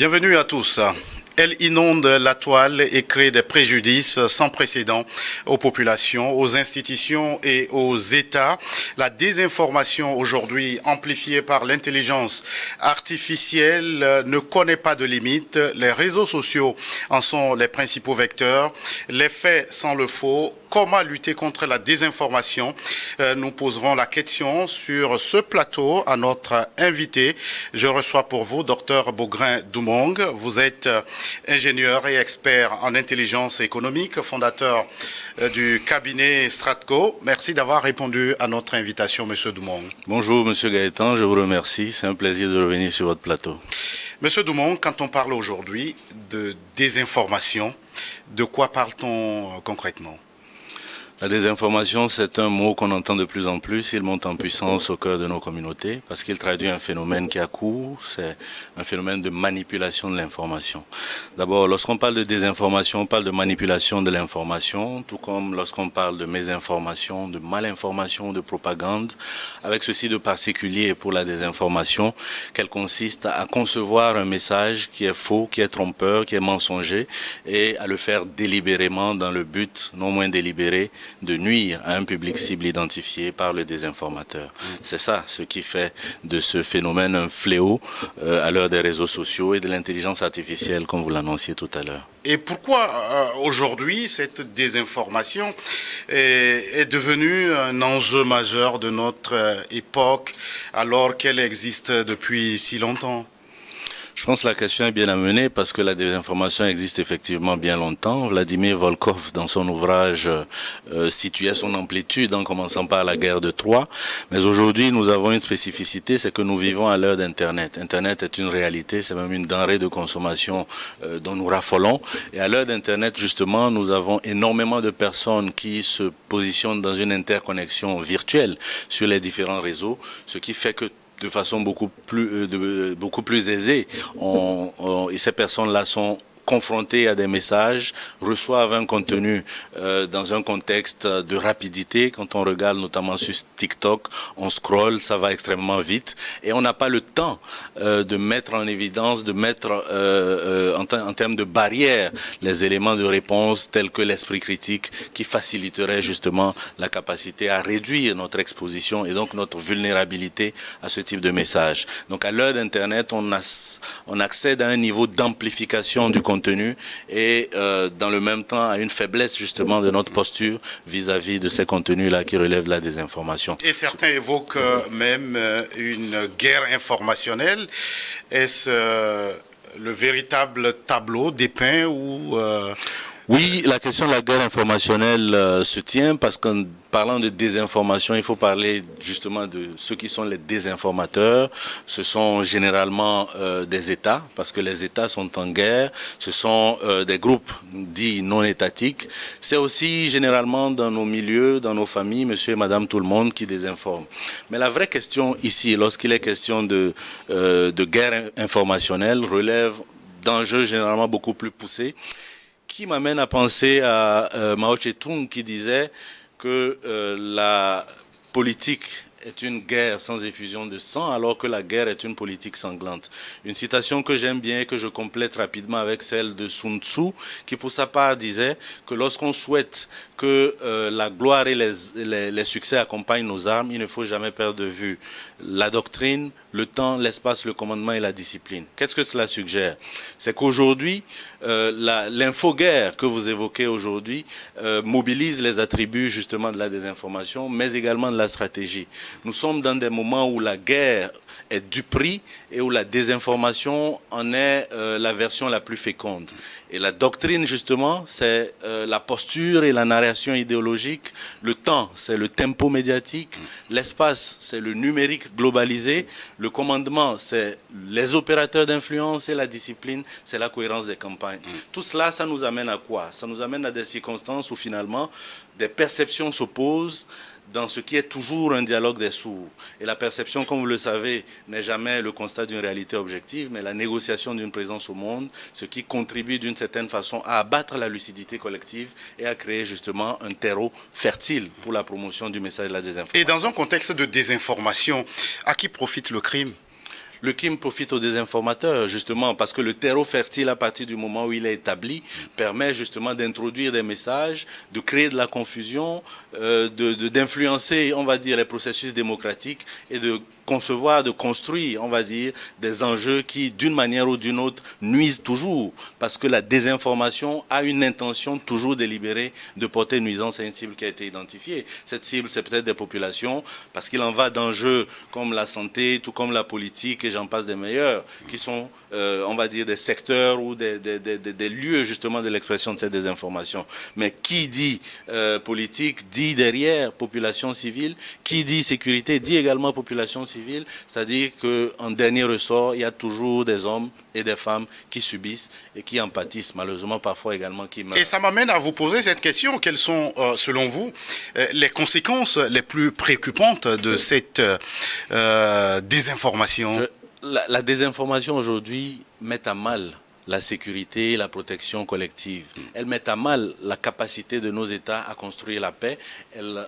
Bienvenue à tous. Elle inonde la toile et crée des préjudices sans précédent aux populations, aux institutions et aux États. La désinformation aujourd'hui amplifiée par l'intelligence artificielle ne connaît pas de limite. Les réseaux sociaux en sont les principaux vecteurs. Les faits sans le faux. Comment lutter contre la désinformation? Nous poserons la question sur ce plateau à notre invité. Je reçois pour vous Dr Bogrin Doumong. Vous êtes ingénieur et expert en intelligence économique, fondateur du cabinet Stratco. Merci d'avoir répondu à notre invitation, Monsieur Doumong. Bonjour, Monsieur Gaëtan, je vous remercie. C'est un plaisir de revenir sur votre plateau. Monsieur Doumong, quand on parle aujourd'hui de désinformation, de quoi parle-t-on concrètement? La désinformation, c'est un mot qu'on entend de plus en plus. Il monte en puissance au cœur de nos communautés parce qu'il traduit un phénomène qui a cours. C'est un phénomène de manipulation de l'information. D'abord, lorsqu'on parle de désinformation, on parle de manipulation de l'information, tout comme lorsqu'on parle de mésinformation, de malinformation, de propagande, avec ceci de particulier pour la désinformation, qu'elle consiste à concevoir un message qui est faux, qui est trompeur, qui est mensonger, et à le faire délibérément dans le but, non moins délibéré, de nuire à un public cible identifié par le désinformateur. C'est ça ce qui fait de ce phénomène un fléau à l'heure des réseaux sociaux et de l'intelligence artificielle, comme vous l'annonciez tout à l'heure. Et pourquoi aujourd'hui cette désinformation est devenue un enjeu majeur de notre époque alors qu'elle existe depuis si longtemps? Je pense que la question est bien amenée parce que la désinformation existe effectivement bien longtemps. Vladimir Volkov, dans son ouvrage, situait son amplitude en commençant par la guerre de Troie. Mais aujourd'hui, nous avons une spécificité, c'est que nous vivons à l'heure d'Internet. Internet est une réalité, c'est même une denrée de consommation dont nous raffolons. Et à l'heure d'Internet, justement, nous avons énormément de personnes qui se positionnent dans une interconnexion virtuelle sur les différents réseaux, ce qui fait que de façon beaucoup plus aisée. Et ces personnes-là sont confrontés à des messages, reçoivent un contenu dans un contexte de rapidité. Quand on regarde notamment sur TikTok, on scrolle, ça va extrêmement vite et on n'a pas le temps de mettre en évidence, de mettre en termes de barrières les éléments de réponse tels que l'esprit critique qui faciliterait justement la capacité à réduire notre exposition et donc notre vulnérabilité à ce type de message. Donc à l'heure d'Internet, on accède à un niveau d'amplification du contenu et dans le même temps à une faiblesse justement de notre posture vis-à-vis de ces contenus-là qui relèvent de la désinformation. Et certains évoquent même une guerre informationnelle. Est-ce le véritable tableau dépeint ou... Oui, la question de la guerre informationnelle se tient parce qu'en parlant de désinformation, il faut parler justement de ceux qui sont les désinformateurs. Ce sont généralement des États, parce que les États sont en guerre. Ce sont des groupes dits non étatiques. C'est aussi généralement dans nos milieux, dans nos familles, monsieur et madame tout le monde qui désinforme. Mais la vraie question ici, lorsqu'il est question de guerre informationnelle, relève d'enjeux généralement beaucoup plus poussés, qui m'amène à penser à Mao Tse-tung qui disait que la politique est une guerre sans effusion de sang, alors que la guerre est une politique sanglante. Une citation que j'aime bien et que je complète rapidement avec celle de Sun Tzu, qui pour sa part disait que lorsqu'on souhaite que la gloire et les succès accompagnent nos armes, il ne faut jamais perdre de vue la doctrine, le temps, l'espace, le commandement et la discipline. Qu'est-ce que cela suggère? C'est qu'aujourd'hui, l'infoguerre que vous évoquez aujourd'hui mobilise les attributs justement de la désinformation, mais également de la stratégie. Nous sommes dans des moments où la guerre est du prix et où la désinformation en est la version la plus féconde. Et la doctrine, justement, c'est la posture et la narration idéologique. Le temps, c'est le tempo médiatique. L'espace, c'est le numérique globalisé. Le commandement, c'est les opérateurs d'influence et la discipline, c'est la cohérence des campagnes. Tout cela, ça nous amène à quoi? Ça nous amène à des circonstances où finalement, des perceptions s'opposent dans ce qui est toujours un dialogue des sourds. Et la perception, comme vous le savez, n'est jamais le constat d'une réalité objective, mais la négociation d'une présence au monde, ce qui contribue d'une certaine façon à abattre la lucidité collective et à créer justement un terreau fertile pour la promotion du message de la désinformation. Et dans un contexte de désinformation, à qui profite le crime? Le crime profite aux désinformateurs, justement, parce que le terreau fertile, à partir du moment où il est établi, permet justement d'introduire des messages, de créer de la confusion, d'influencer, on va dire, les processus démocratiques et de concevoir, de construire, on va dire, des enjeux qui, d'une manière ou d'une autre, nuisent toujours, parce que la désinformation a une intention toujours délibérée de porter nuisance à une cible qui a été identifiée. Cette cible, c'est peut-être des populations, parce qu'il en va d'enjeux comme la santé, tout comme la politique, et j'en passe des meilleurs, qui sont, on va dire, des secteurs ou des lieux, justement, de l'expression de cette désinformation. Mais qui dit politique, dit derrière population civile, qui dit sécurité, dit également population civile. C'est-à-dire qu'en dernier ressort, il y a toujours des hommes et des femmes qui subissent et qui en pâtissent, malheureusement parfois également qui meurent. Et ça m'amène à vous poser cette question. Quelles sont, selon vous, les conséquences les plus préoccupantes de cette désinformation? La désinformation aujourd'hui met à mal la sécurité et la protection collective. Elle met à mal la capacité de nos États à construire la paix. Elle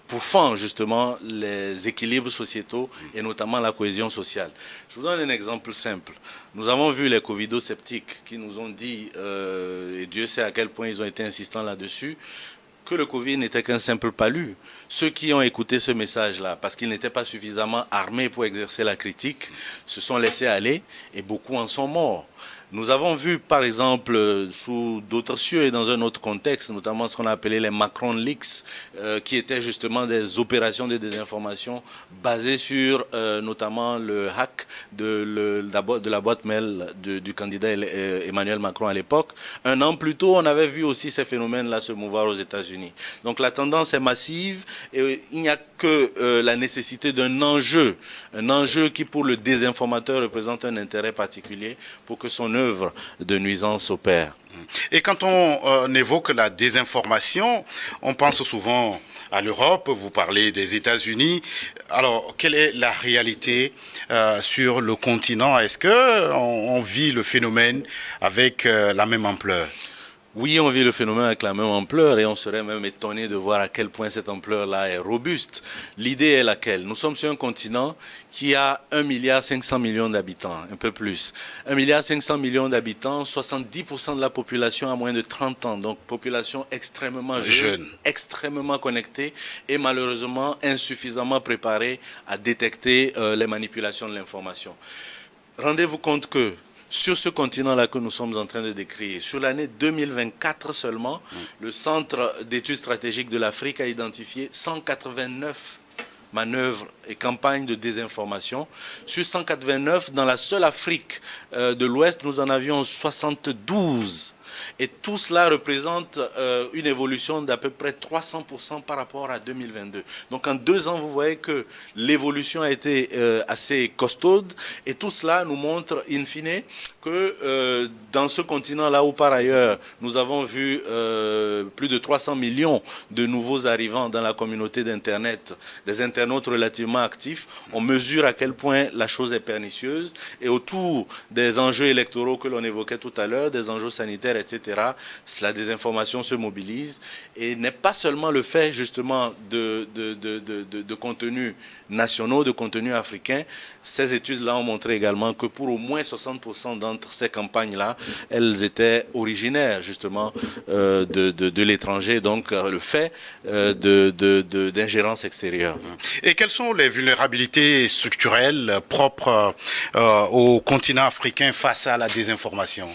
pourfend justement les équilibres sociétaux et notamment la cohésion sociale. Je vous donne un exemple simple. Nous avons vu les covido-sceptiques qui nous ont dit, et Dieu sait à quel point ils ont été insistants là-dessus, que le Covid n'était qu'un simple palu. Ceux qui ont écouté ce message-là, parce qu'ils n'étaient pas suffisamment armés pour exercer la critique, se sont laissés aller et beaucoup en sont morts. Nous avons vu, par exemple, sous d'autres cieux et dans un autre contexte, notamment ce qu'on a appelé les Macron Leaks, qui étaient justement des opérations de désinformation basées sur notamment le hack de la boîte mail du candidat Emmanuel Macron à l'époque. Un an plus tôt, on avait vu aussi ces phénomènes-là se mouvoir aux États-Unis. Donc la tendance est massive et il n'y a que la nécessité d'un enjeu, un enjeu qui pour le désinformateur représente un intérêt particulier pour que son œuvre de nuisance opère. Et quand on évoque la désinformation, on pense souvent à l'Europe, vous parlez des États-Unis. Alors, quelle est la réalité sur le continent? Est-ce qu'on vit le phénomène avec la même ampleur? Oui, on vit le phénomène avec la même ampleur et on serait même étonné de voir à quel point cette ampleur-là est robuste. L'idée est laquelle? Nous sommes sur un continent qui a 1,5 milliard d'habitants, un peu plus. 1,5 milliard d'habitants, 70% de la population a moins de 30 ans, donc population extrêmement jeune, extrêmement connectée et malheureusement insuffisamment préparée à détecter les manipulations de l'information. Rendez-vous compte que sur ce continent-là que nous sommes en train de décrire, sur l'année 2024 seulement, le Centre d'études stratégiques de l'Afrique a identifié 189 manœuvres et campagnes de désinformation. Sur 189, dans la seule Afrique de l'Ouest, nous en avions 72. Et tout cela représente une évolution d'à peu près 300% par rapport à 2022. Donc en 2 ans, vous voyez que l'évolution a été assez costaude. Et tout cela nous montre, in fine, que dans ce continent-là où par ailleurs, nous avons vu plus de 300 millions de nouveaux arrivants dans la communauté d'Internet, des internautes relativement actifs, on mesure à quel point la chose est pernicieuse. Et autour des enjeux électoraux que l'on évoquait tout à l'heure, des enjeux sanitaires, etc., la désinformation se mobilise et n'est pas seulement le fait justement de contenus nationaux, de contenus africains. Ces études-là ont montré également que pour au moins 60% d'entre ces campagnes-là, elles étaient originaires justement de l'étranger, donc le fait d'ingérence extérieure. Et quelles sont les vulnérabilités structurelles propres au continent africain face à la désinformation?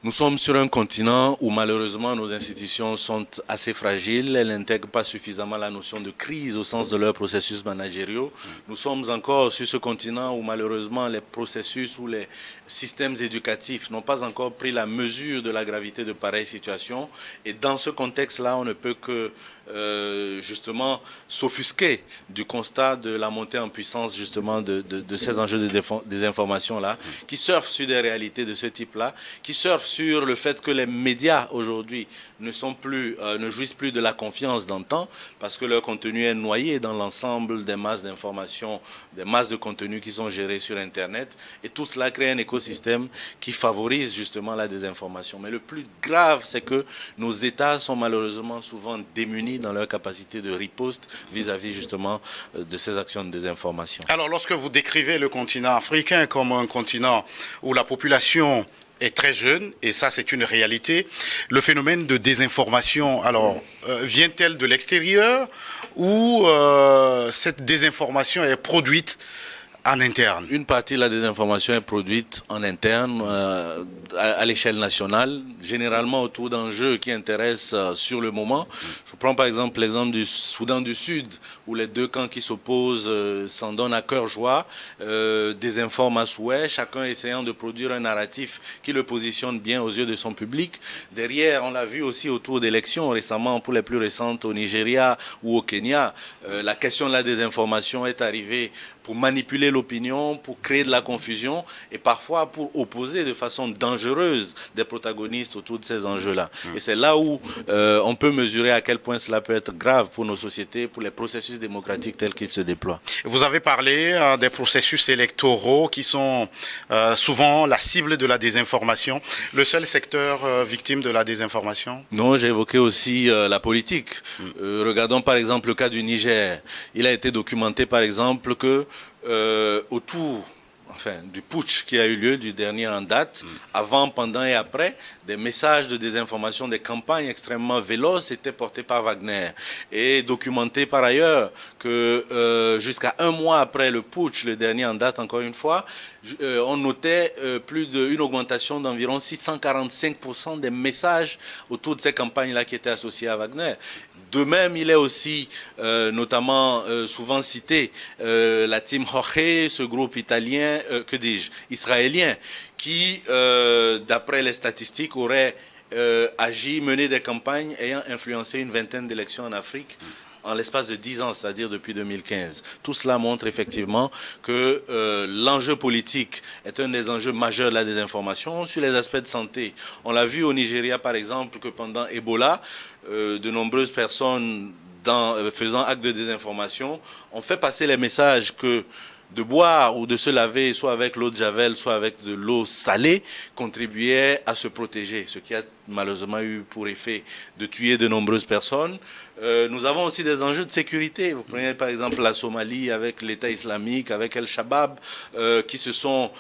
Nous sommes sur un continent où malheureusement nos institutions sont assez fragiles, elles n'intègrent pas suffisamment la notion de crise au sens de leurs processus managériaux. Nous sommes encore sur ce continent où malheureusement les processus ou les systèmes éducatifs n'ont pas encore pris la mesure de la gravité de pareilles situations. Et dans ce contexte-là, on ne peut que justement s'offusquer du constat de la montée en puissance justement de ces enjeux de désinformation-là, qui surfent sur des réalités de ce type-là, qui surfent sur le fait que les médias aujourd'hui ne jouissent plus de la confiance d'antan parce que leur contenu est noyé dans l'ensemble des masses d'informations, des masses de contenus qui sont gérés sur Internet. Et tout cela crée un écosystème qui favorise justement la désinformation. Mais le plus grave, c'est que nos États sont malheureusement souvent démunis dans leur capacité de riposte vis-à-vis justement de ces actions de désinformation. Alors, lorsque vous décrivez le continent africain comme un continent où la population est très jeune, et ça c'est une réalité, le phénomène de désinformation, alors, vient-elle de l'extérieur ou cette désinformation est produite en interne? Une partie de la désinformation est produite en interne, à l'échelle nationale, généralement autour d'enjeux qui intéressent sur le moment. Je prends par exemple l'exemple du Soudan du Sud, où les deux camps qui s'opposent s'en donnent à cœur joie, désinforment à souhait, chacun essayant de produire un narratif qui le positionne bien aux yeux de son public. Derrière, on l'a vu aussi autour d'élections récemment, pour les plus récentes au Nigeria ou au Kenya, la question de la désinformation est arrivée pour manipuler l'opinion, pour créer de la confusion et parfois pour opposer de façon dangereuse des protagonistes autour de ces enjeux-là. Et c'est là où on peut mesurer à quel point cela peut être grave pour nos sociétés, pour les processus démocratiques tels qu'ils se déploient. Vous avez parlé des processus électoraux qui sont souvent la cible de la désinformation. Le seul secteur victime de la désinformation? Non, j'ai évoqué aussi la politique. Regardons par exemple le cas du Niger. Il a été documenté par exemple que autour du putsch qui a eu lieu, du dernier en date, avant, pendant et après, des messages de désinformation, des campagnes extrêmement véloces étaient portées par Wagner. Et documenté par ailleurs que jusqu'à un mois après le putsch, le dernier en date encore une fois, on notait une augmentation d'environ 645% des messages autour de ces campagnes-là qui étaient associées à Wagner. De même, il est aussi notamment souvent cité la Team Jorge, ce groupe italien, israélien, qui, d'après les statistiques, aurait mené des campagnes ayant influencé une vingtaine d'élections en Afrique en l'espace de 10 ans, c'est-à-dire depuis 2015. Tout cela montre effectivement que l'enjeu politique est un des enjeux majeurs de la désinformation. Sur les aspects de santé, on l'a vu au Nigeria par exemple que pendant Ebola, de nombreuses personnes faisant acte de désinformation ont fait passer les messages que de boire ou de se laver soit avec l'eau de Javel, soit avec de l'eau salée, contribuait à se protéger, ce qui a malheureusement eu pour effet de tuer de nombreuses personnes. Nous avons aussi des enjeux de sécurité. Vous prenez par exemple la Somalie avec l'État islamique, avec El-Shabaab, qui se sont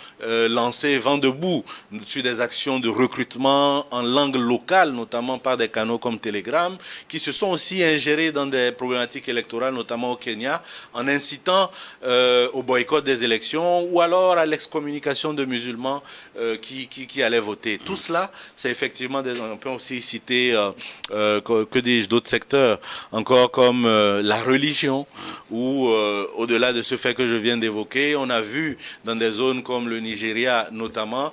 lancés vent debout sur des actions de recrutement en langue locale, notamment par des canaux comme Telegram, qui se sont aussi ingérés dans des problématiques électorales, notamment au Kenya, en incitant au boycott des élections ou alors à l'excommunication de musulmans qui allaient voter. Tout cela, c'est effectivement on peut aussi citer d'autres secteurs, encore comme la religion, où au-delà de ce fait que je viens d'évoquer, on a vu dans des zones comme le Nigeria notamment,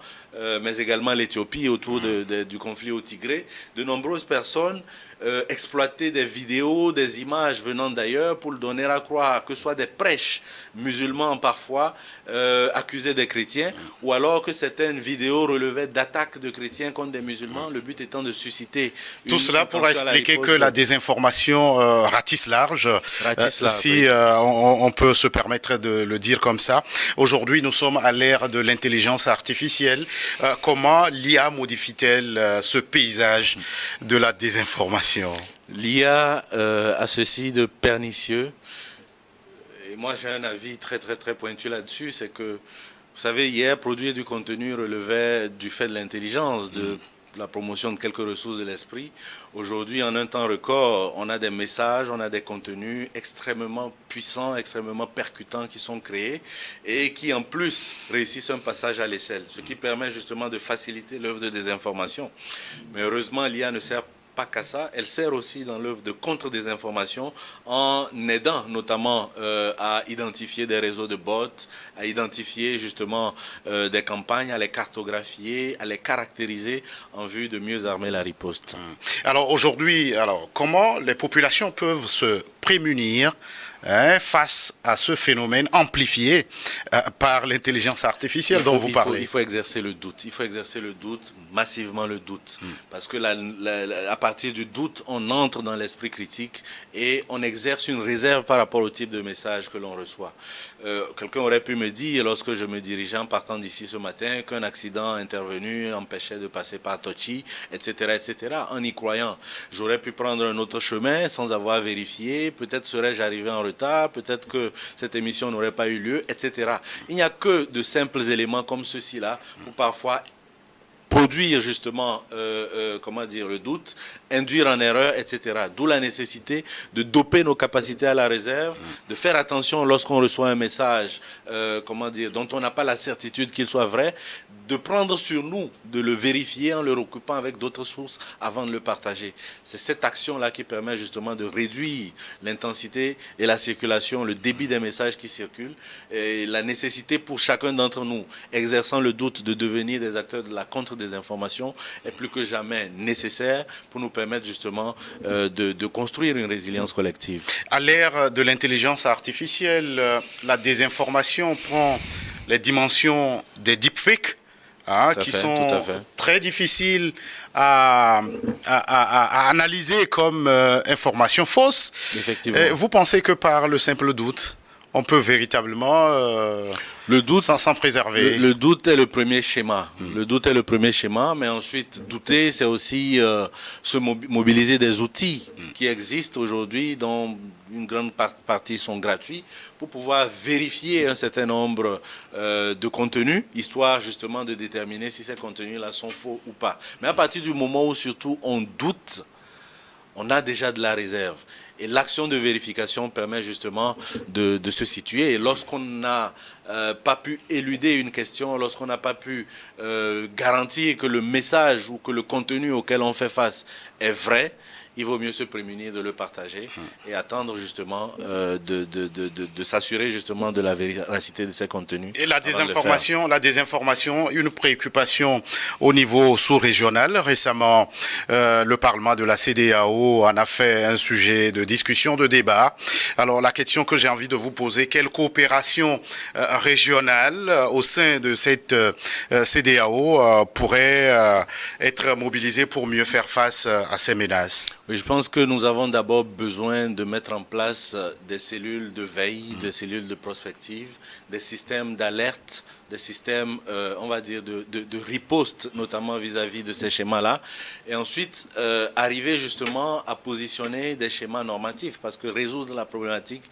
mais également l'Éthiopie autour du conflit au Tigré, de nombreuses personnes exploiter des vidéos, des images venant d'ailleurs pour le donner à croire que ce soit des prêches musulmans parfois accusés des chrétiens, ou alors que certaines vidéos relevaient d'attaques de chrétiens contre des musulmans, le but étant de susciter... Tout cela pour expliquer que la désinformation ratisse large, si oui. On peut se permettre de le dire comme ça. Aujourd'hui, nous sommes à l'ère de l'intelligence artificielle. Comment l'IA modifie-t-elle ce paysage de la désinformation? L'IA a ceci de pernicieux, et moi j'ai un avis très pointu là-dessus, c'est que, vous savez, hier, produire du contenu relevait du fait de l'intelligence, de la promotion de quelques ressources de l'esprit. Aujourd'hui, en un temps record, on a des messages, on a des contenus extrêmement puissants, extrêmement percutants qui sont créés et qui en plus réussissent un passage à l'échelle, ce qui permet justement de faciliter l'œuvre de désinformation. Mais heureusement, l'IA ne sert pas qu'à ça, elle sert aussi dans l'œuvre de contre-désinformation en aidant notamment à identifier des réseaux de bots, à identifier justement des campagnes, à les cartographier, à les caractériser en vue de mieux armer la riposte. Alors aujourd'hui, comment les populations peuvent se prémunir face à ce phénomène amplifié par l'intelligence artificielle dont vous parlez? Il faut exercer le doute. Il faut exercer le doute, massivement le doute. Parce que à partir du doute, on entre dans l'esprit critique et on exerce une réserve par rapport au type de message que l'on reçoit. Quelqu'un aurait pu me dire, lorsque je me dirigeais en partant d'ici ce matin, qu'un accident intervenu empêchait de passer par Tochi, etc., etc. En y croyant, j'aurais pu prendre un autre chemin sans avoir vérifié. Peut-être serais-je arrivé en retard, peut-être que cette émission n'aurait pas eu lieu, etc. Il n'y a que de simples éléments comme ceux-ci-là pour parfois produire justement, le doute, induire en erreur, etc. D'où la nécessité de doper nos capacités à la réserve, de faire attention lorsqu'on reçoit un message, dont on n'a pas la certitude qu'il soit vrai, de prendre sur nous, de le vérifier en le recoupant avec d'autres sources avant de le partager. C'est cette action-là qui permet justement de réduire l'intensité et la circulation, le débit des messages qui circulent, et la nécessité pour chacun d'entre nous, exerçant le doute de devenir des acteurs de la contre-désinformation, est plus que jamais nécessaire pour nous permettre justement de construire une résilience collective. À l'ère de l'intelligence artificielle, la désinformation prend les dimensions des deepfakes, qui sont très difficiles à analyser comme information fausse. Effectivement. Vous pensez que par le simple doute, on peut véritablement le doute s'en préserver? Le doute est le premier schéma. Le doute est le premier schéma, mais ensuite, douter, c'est aussi se mobiliser des outils qui existent aujourd'hui, dont une grande partie sont gratuits, pour pouvoir vérifier un certain nombre de contenus, histoire justement de déterminer si ces contenus-là sont faux ou pas. Mais à partir du moment où surtout on doute, on a déjà de la réserve. Et l'action de vérification permet justement de se situer. Et lorsqu'on n'a pas pu éluder une question, lorsqu'on n'a pas pu garantir que le message ou que le contenu auquel on fait face est vrai, il vaut mieux se prémunir de le partager et attendre justement de s'assurer justement de la véracité de ces contenus. Et la désinformation, une préoccupation au niveau sous-régional. Récemment, le Parlement de la CEDEAO en a fait un sujet de discussion, de débat. Alors la question que j'ai envie de vous poser, quelle coopération régionale au sein de cette CEDEAO pourrait être mobilisée pour mieux faire face à ces menaces? Oui, je pense que nous avons d'abord besoin de mettre en place des cellules de veille, des cellules de prospective, des systèmes d'alerte, des systèmes, de riposte, notamment vis-à-vis de ces schémas-là. Et ensuite, arriver justement à positionner des schémas normatifs, parce que résoudre la problématique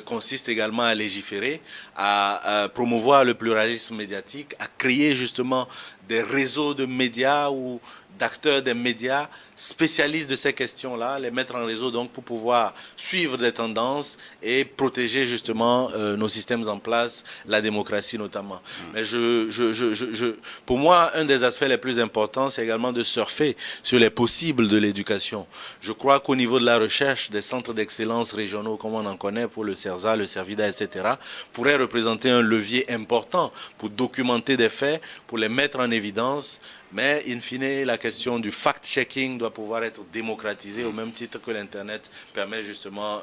consiste également à légiférer, à promouvoir le pluralisme médiatique, à créer justement des réseaux de médias ou d'acteurs des médias spécialistes de ces questions-là, les mettre en réseau donc pour pouvoir suivre des tendances et protéger justement nos systèmes en place, la démocratie notamment. Mais pour moi, un des aspects les plus importants, c'est également de surfer sur les possibles de l'éducation. Je crois qu'au niveau de la recherche, des centres d'excellence régionaux, comme on en connaît pour le CERSA, le CERVIDA, etc., pourraient représenter un levier important pour documenter des faits, pour les mettre en évidence. Mais, in fine, la question du fact-checking doit pouvoir être démocratisée au même titre que l'Internet permet justement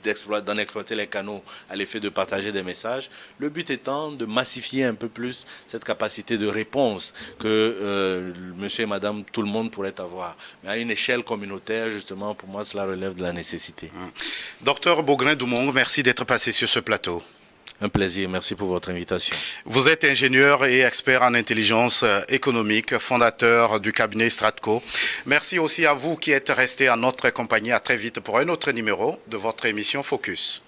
d'en exploiter les canaux à l'effet de partager des messages. Le but étant de massifier un peu plus cette capacité de réponse que monsieur et madame, tout le monde pourrait avoir. Mais à une échelle communautaire, justement, pour moi, cela relève de la nécessité. Docteur Bogrin-Doumong, merci d'être passé sur ce plateau. Un plaisir, merci pour votre invitation. Vous êtes ingénieur et expert en intelligence économique, fondateur du cabinet Stratco. Merci aussi à vous qui êtes restés en notre compagnie. À très vite pour un autre numéro de votre émission Focus.